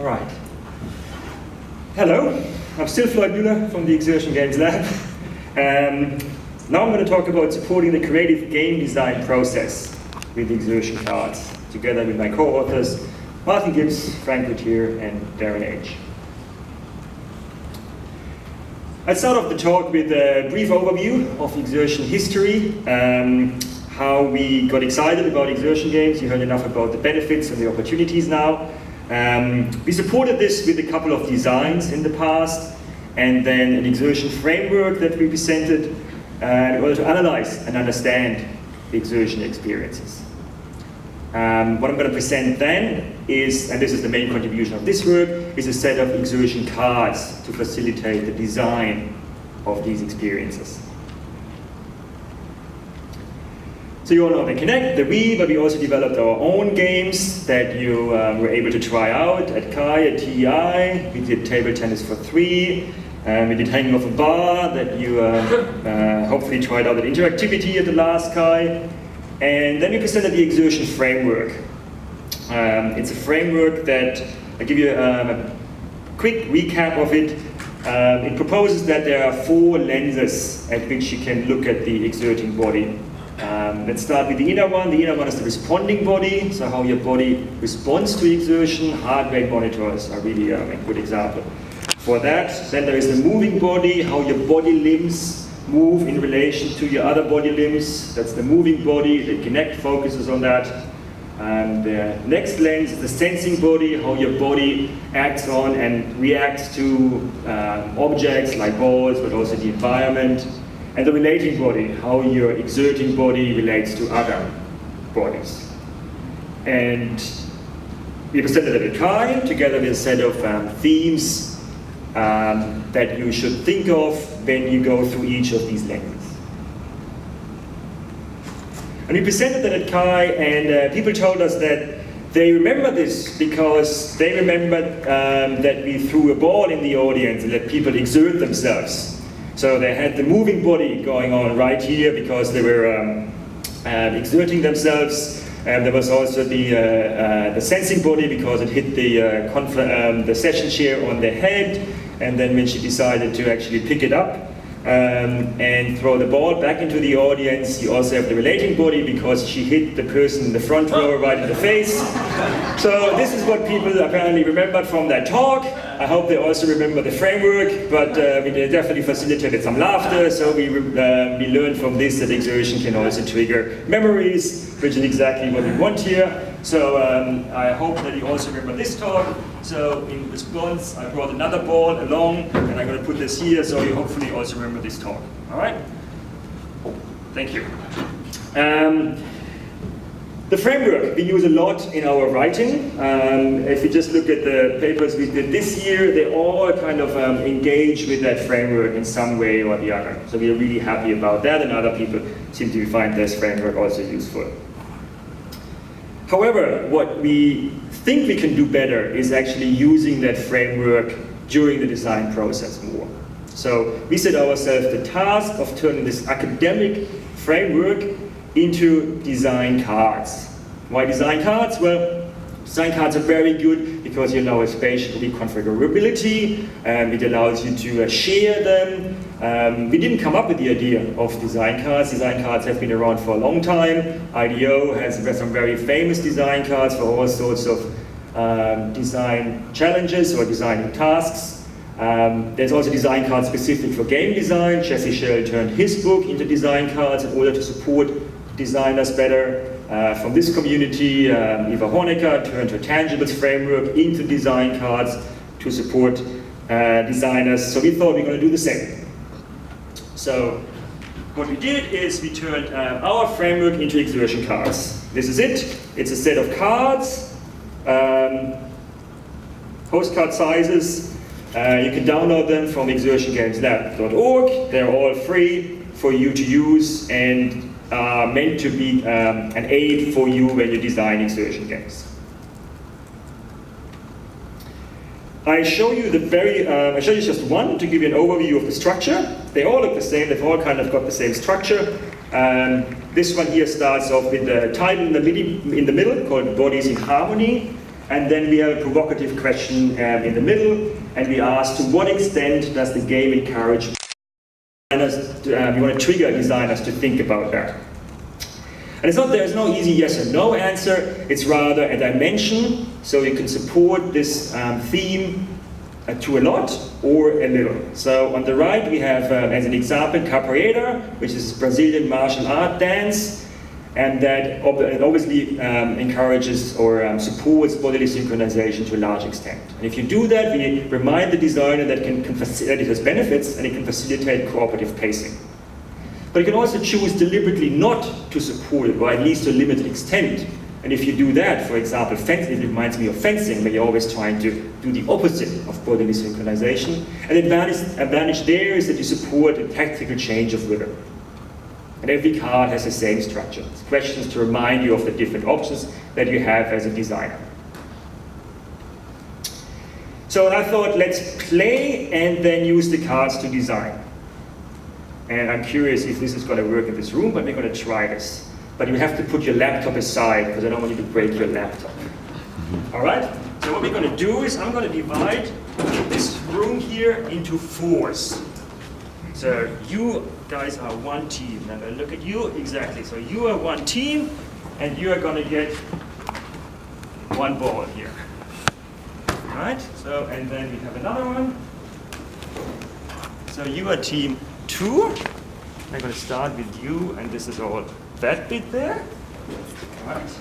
All right. Hello, I'm still Floyd Mueller from the Exertion Games Lab. Now I'm going to talk about supporting the creative game design process with the Exertion Cards, together with my co-authors, Martin Gibbs, Frank Routier, and Darren H. I'll start off the talk with a brief overview of Exertion history, how we got excited about Exertion games. You heard enough about the benefits and the opportunities now. We supported this with a couple of designs in the past, and then an Exertion framework that we presented in order to analyze and understand the Exertion experiences. What I'm going to present then is, and this is the main contribution of this work, is a set of Exertion cards to facilitate the design of these experiences. So you all know the Kinect, the Wii, but we also developed our own games that you were able to try out at CHI, at TEI. We did table tennis for 3. We did hanging off a bar that you hopefully tried out at Interactivity at the last CHI. And then we presented the Exertion framework. It's a framework that, I'll give you a quick recap of it. It proposes that there are 4 lenses at which you can look at the exerting body. Let's start with the inner one. The inner one is the responding body, so how your body responds to exertion. Heart rate monitors are really a good example for that. Then there is the moving body, how your body limbs move in relation to your other body limbs. That's the moving body. The Kinect focuses on that. The next lens is the sensing body, how your body acts on and reacts to objects like balls, but also the environment. And the relating body, how your exerting body relates to other bodies. And we presented at a CHI together with a set of themes that you should think of when you go through each of these lenses. And we presented that at CHI, and people told us that they remember this because they remembered that we threw a ball in the audience and let people exert themselves. So they had the moving body going on right here because they were exerting themselves. And there was also the sensing body because it hit the session chair on the head. And then when she decided to actually pick it up and throw the ball back into the audience, you also have the relating body because she hit the person in the front row right in the face. So this is what people apparently remembered from that talk. I hope they also remember the framework, but we definitely facilitated some laughter, so we learned from this that exertion can also trigger memories, which is exactly what we want here. So I hope that you also remember this talk. So in response, I brought another ball along, and I'm going to put this here, so you hopefully also remember this talk. All right? Thank you. The framework we use a lot in our writing. If you just look at the papers we did this year, they all kind of engage with that framework in some way or the other. So we are really happy about that, and other people seem to find this framework also useful. However, what we think we can do better is actually using that framework during the design process more. So we set ourselves the task of turning this academic framework into design cards. Why design cards? Well, design cards are very good because you allow spatial reconfigurability, it allows you to share them. We didn't come up with the idea of design cards. Design cards have been around for a long time. IDEO has some very famous design cards for all sorts of design challenges or design tasks. There's also design cards specific for game design. Jesse Shell turned his book into design cards in order to support designers better. From this community, Eva Honecker turned her tangibles framework into design cards to support designers. So we thought we were going to do the same. So what we did is we turned our framework into Exertion cards. This is it. It's a set of cards, postcard sizes. You can download them from exertiongameslab.org. They're all free for you to use and are meant to be an aid for you when you design exertion games. I show you I show you just one to give you an overview of the structure. They all look the same. They've all kind of got the same structure. This one here starts off with the title in the middle called Bodies in Harmony. And then we have a provocative question in the middle, and we ask, to what extent does the game encourage designers we want to trigger designers to think about that. And it's not, there's no easy yes or no answer, it's rather a dimension, so you can support this theme to a lot or a little. So on the right we have, as an example, capoeira, which is Brazilian martial art dance, and that obviously encourages or supports bodily synchronization to a large extent. And if you do that, we remind the designer that it has benefits and it can facilitate cooperative pacing. But you can also choose deliberately not to support it, or at least to a limited extent. And if you do that, for example, fencing, it reminds me of fencing, where you're always trying to do the opposite of bodily synchronization. And the advantage there is that you support a tactical change of rhythm. And every card has the same structure. It's questions to remind you of the different options that you have as a designer. So I thought, let's play and then use the cards to design. And I'm curious if this is going to work in this room, but we're going to try this. But you have to put your laptop aside, because I don't want you to break your laptop. All right? So what we're going to do is I'm going to divide this room here into fours. So you guys are one team. Now I'm going to look at you exactly. So you are one team, and you are going to get one ball here. All right? So, and then we have another one. So you are team 2. I'm going to start with you, and this is all that bit there. All right.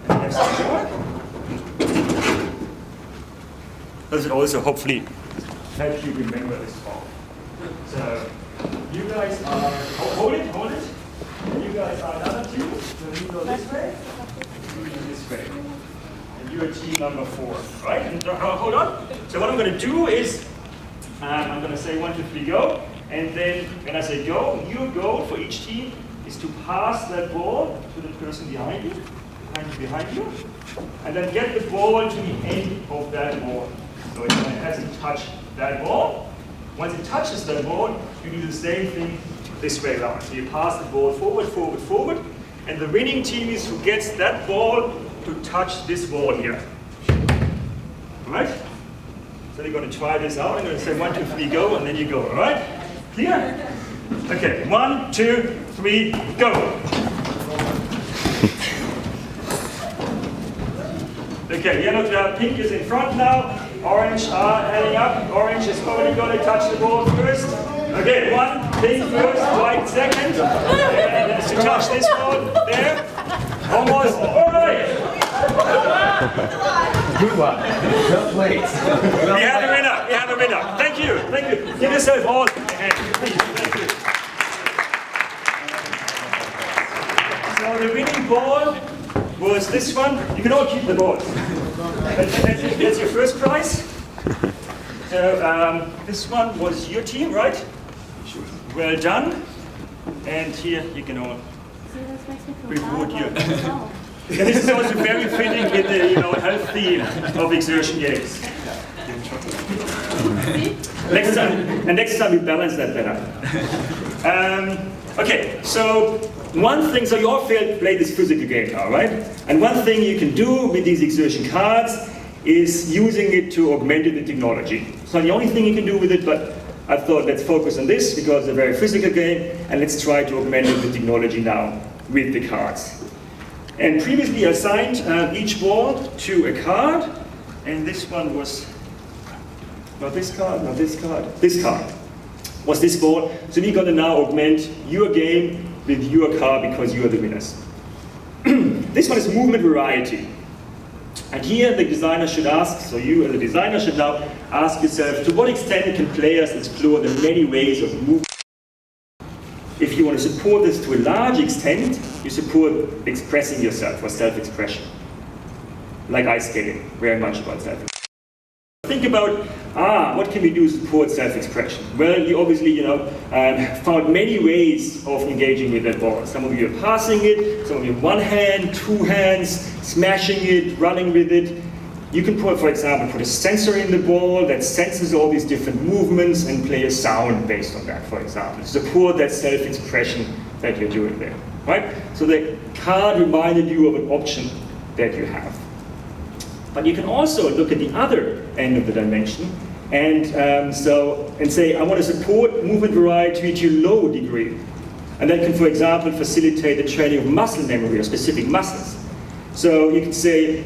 And there's some more. This will also hopefully help you remember this ball. So you guys are, hold it. And you guys are another two. So you go this way, and you go this way. And you're team number 4, right? And hold on. So what I'm going to do is, I'm going to say 1, 2, 3, go. And then when I say go, your goal for each team is to pass that ball to the person behind you, and then get the ball to the end of that ball. So it has to touch that ball. Once it touches that ball, you do the same thing this way around. So you pass the ball forward, and the winning team is who gets that ball to touch this ball here. All right? So you're going to try this out. I'm going to say 1, 2, 3, go, and then you go. All right? Clear? Okay. 1, 2, 3, go. Okay. Yellow, pink is in front now. Orange are heading up. Orange is probably going to touch the ball first. Okay. 1, pink first, white second. And has to touch this ball there. Almost. All right. Good one. Well played. We have a winner. Thank you. Give yourself all a hand, please. Thank you. So the winning ball was this one. You can all keep the balls. That's your first prize. So this one was your team, right? Well done. And here you can all reward you. And this is also very fitting with the health theme of Exertion Games. Next time we balance that better. Okay, so one thing, so you all play this physical game now, right? And one thing you can do with these Exertion cards is using it to augment the technology. It's not the only thing you can do with it, but I thought let's focus on this because it's a very physical game, and let's try to augment the technology now with the cards. And previously I assigned each ball to a card, and this one was not this card, this card was this ball. So we're going to now augment your game with your card because you are the winners. This one is movement variety. And here the designer should ask, so you as a designer should now ask yourself, to what extent can players explore the many ways of movement? If you want to support this to a large extent, you support expressing yourself or self-expression. Like ice skating, very much about self-expression. Think about, what can we do to support self-expression? Well, you obviously, found many ways of engaging with that ball. Some of you are passing it, some of you one hand, 2 hands, smashing it, running with it. You can put, for example, put a sensor in the ball that senses all these different movements and play a sound based on that, for example, to support that self-expression that you're doing there. right? So the card reminded you of an option that you have. But you can also look at the other end of the dimension and say, I want to support movement variety to a low degree. And that can, for example, facilitate the training of muscle memory or specific muscles. So you can say,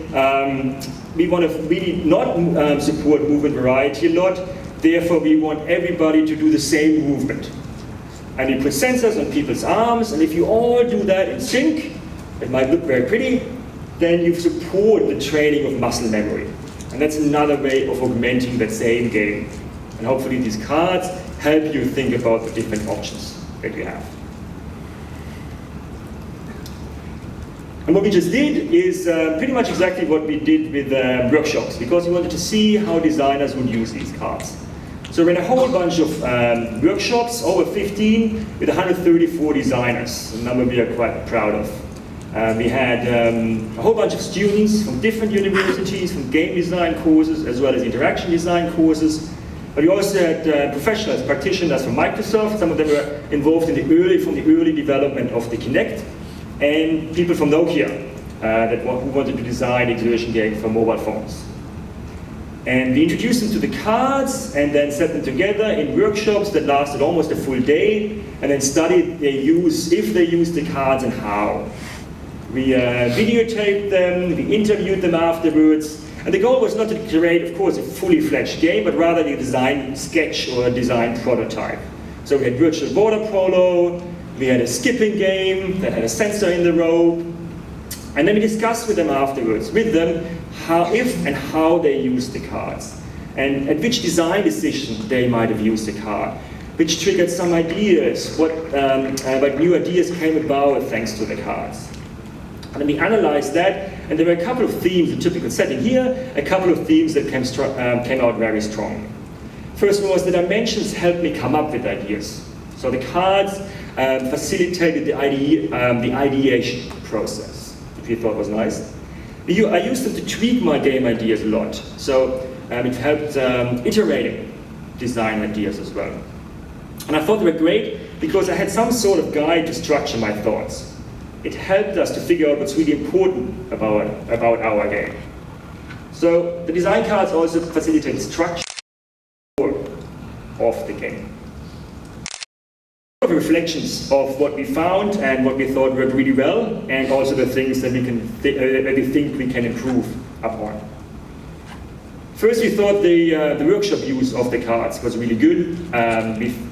we want to really not support movement variety a lot, therefore we want everybody to do the same movement. And you put sensors on people's arms, and if you all do that in sync, it might look very pretty, then you support the training of muscle memory. And that's another way of augmenting that same game. And hopefully these cards help you think about the different options that you have. And what we just did is pretty much exactly what we did with workshops, because we wanted to see how designers would use these cards. So we ran a whole bunch of workshops, over 15, with 134 designers, a number we are quite proud of. We had a whole bunch of students from different universities, from game design courses, as well as interaction design courses. But we also had professionals, practitioners from Microsoft. Some of them were involved in the early development of the Kinect, and people from Nokia who wanted to design exertion games for mobile phones. And we introduced them to the cards and then set them together in workshops that lasted almost a full day, and then studied if they use the cards and how. We videotaped them, we interviewed them afterwards, and the goal was not to create, of course, a fully fledged game, but rather a design sketch or a design prototype. So we had virtual border polo, we had a skipping game that had a sensor in the rope, and then we discussed with them afterwards, if and how they used the cards, and at which design decision they might have used the card, which triggered some ideas, what new ideas came about thanks to the cards. And then we analyzed that, and there were a couple of themes, a typical setting here, a couple of themes that came out very strongly. First one was the dimensions helped me come up with ideas. So the cards facilitated the ideation process, which we thought was nice. I used them to tweak my game ideas a lot. So it helped iterating design ideas as well. And I thought they were great because I had some sort of guide to structure my thoughts. It helped us to figure out what's really important about our game. So the design cards also facilitate structure of the game. Reflections of what we found and what we thought worked really well, and also the things that we think we can improve upon. First, we thought the workshop use of the cards was really good.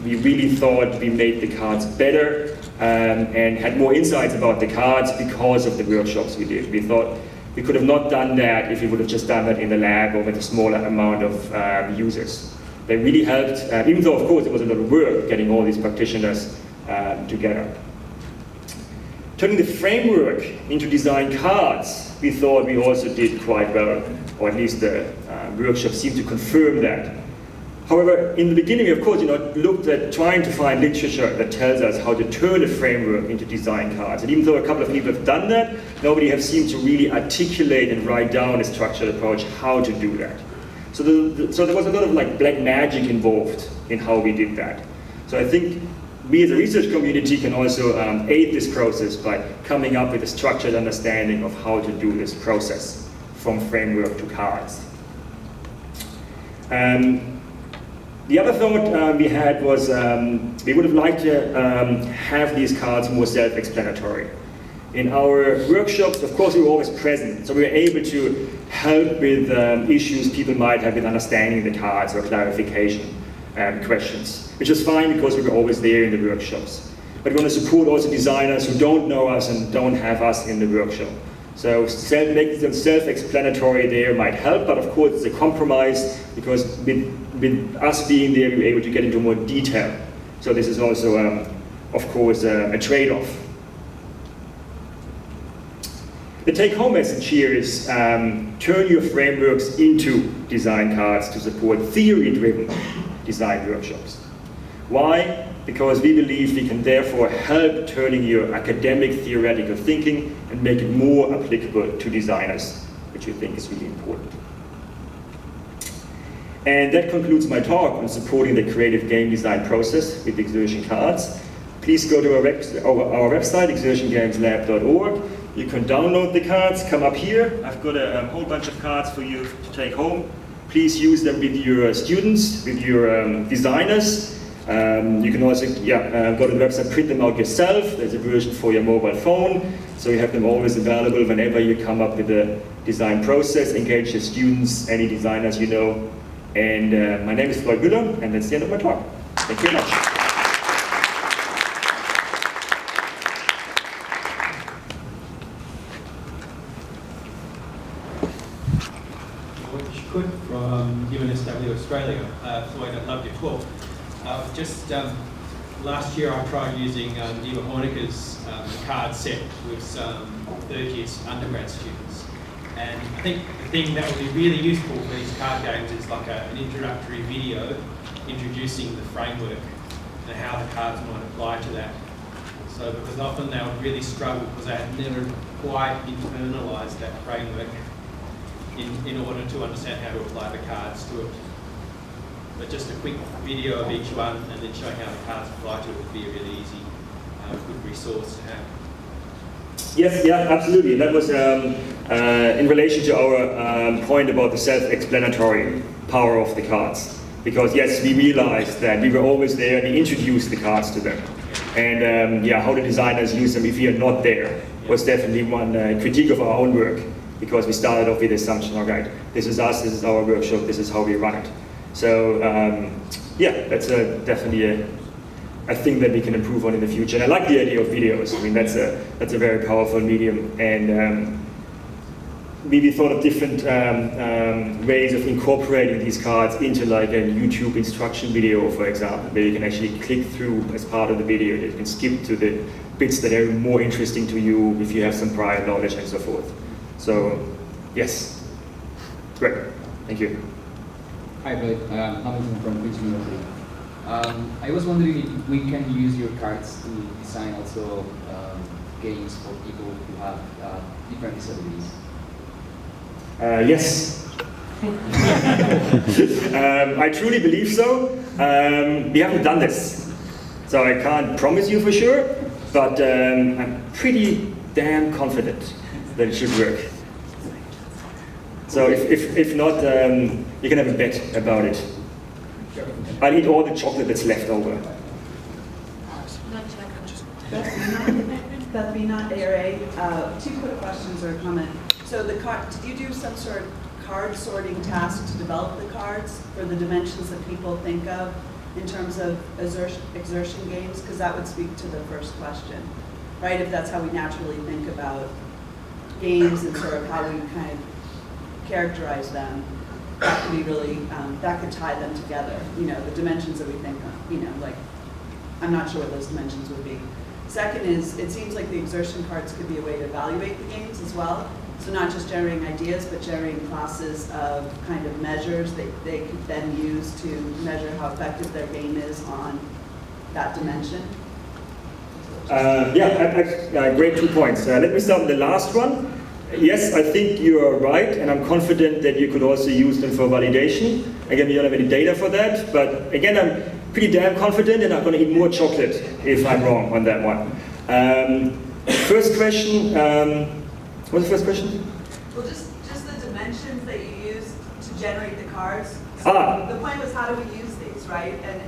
We really thought we made the cards better and had more insights about the cards because of the workshops we did. We thought we could have not done that if we would have just done that in the lab or with a smaller amount of users. They really helped, even though of course it was a lot of work getting all these practitioners together. Turning the framework into design cards, we thought we also did quite well, or at least the workshop seemed to confirm that. However, in the beginning, of course, looked at trying to find literature that tells us how to turn a framework into design cards. And even though a couple of people have done that, nobody has seemed to really articulate and write down a structured approach how to do that. So there was a lot of black magic involved in how we did that. So I think we as a research community can also aid this process by coming up with a structured understanding of how to do this process from framework to cards. The other thought we had was we would have liked to have these cards more self-explanatory. In our workshops, of course, we were always present, so we were able to help with issues people might have with understanding the cards or clarification questions, which was fine because we were always there in the workshops. But we want to support also designers who don't know us and don't have us in the workshop. So making them self-explanatory there might help, but of course it's a compromise because with us being there, we were able to get into more detail. So this is also, of course, a trade-off. The take-home message here is turn your frameworks into design cards to support theory-driven design workshops. Why? Because we believe we can therefore help turning your academic theoretical thinking and make it more applicable to designers, which we think is really important. And that concludes my talk on supporting the creative game design process with Exertion Cards. please go to our website, exertiongameslab.org. You can download the cards, come up here. I've got a whole bunch of cards for you to take home. Please use them with your students, with your designers. You can also go to the website, print them out yourself. There's a version for your mobile phone, so you have them always available whenever you come up with a design process. Engage your students, any designers you know. And my name is Floyd Mueller, and that's the end of my talk. Thank you very much. From UNSW Australia. Floyd, I love your talk. Just last year I tried using Eva Horniker's card set with some third-year undergrad students. And I think the thing that would be really useful for these card games is like an introductory video introducing the framework and how the cards might apply to that. So because often they would really struggle because they had never quite internalized that framework in order to understand how to apply the cards to it. But just a quick video of each one and then showing how the cards apply to it would be a really easy, good resource to have. Yes, yeah, absolutely. That was in relation to our point about the self-explanatory power of the cards. Because yes, we realized that we were always there and we introduced the cards to them. And how the designers use them if we are not there was definitely one critique of our own work. Because we started off with the assumption, all right, this is us, this is our workshop, this is how we run it. So that's definitely a thing that we can improve on in the future. And I like the idea of videos. I mean, that's a very powerful medium. And we thought of different ways of incorporating these cards into like a YouTube instruction video, for example, where you can actually click through as part of the video. You can skip to the bits that are more interesting to you if you have some prior knowledge and so forth. So, yes, great, thank you. Hi, Floyd. Hamilton from Queen's University. I was wondering if we can use your cards to design also games for people who have different disabilities. Yes. I truly believe so. We haven't done this, so I can't promise you for sure, but I'm pretty damn confident that it should work. So if not, you can have a bet about it. I'll eat all the chocolate that's left over. Bethina ARA, two quick questions or a comment. So did you do some sort of card sorting task to develop the cards for the dimensions that people think of in terms of exertion games? Because that would speak to the first question, right? If that's how we naturally think about games and sort of how we kind of characterize them, that could be really, that could tie them together. You know, the dimensions that we think of, you know, like, I'm not sure what those dimensions would be. Second is, it seems like the exertion cards could be a way to evaluate the games as well. So not just generating ideas, but generating classes of kind of measures that they could then use to measure how effective their game is on that dimension. Great 2 points. Let me start with the last one. Yes, I think you are right, and I'm confident that you could also use them for validation. Again, we don't have any data for that, but again, I'm pretty damn confident, and I'm going to eat more chocolate if I'm wrong on that one. First question, what's the first question? Well, just the dimensions that you use to generate the cards. So Ah. The point was, how do we use these, right? And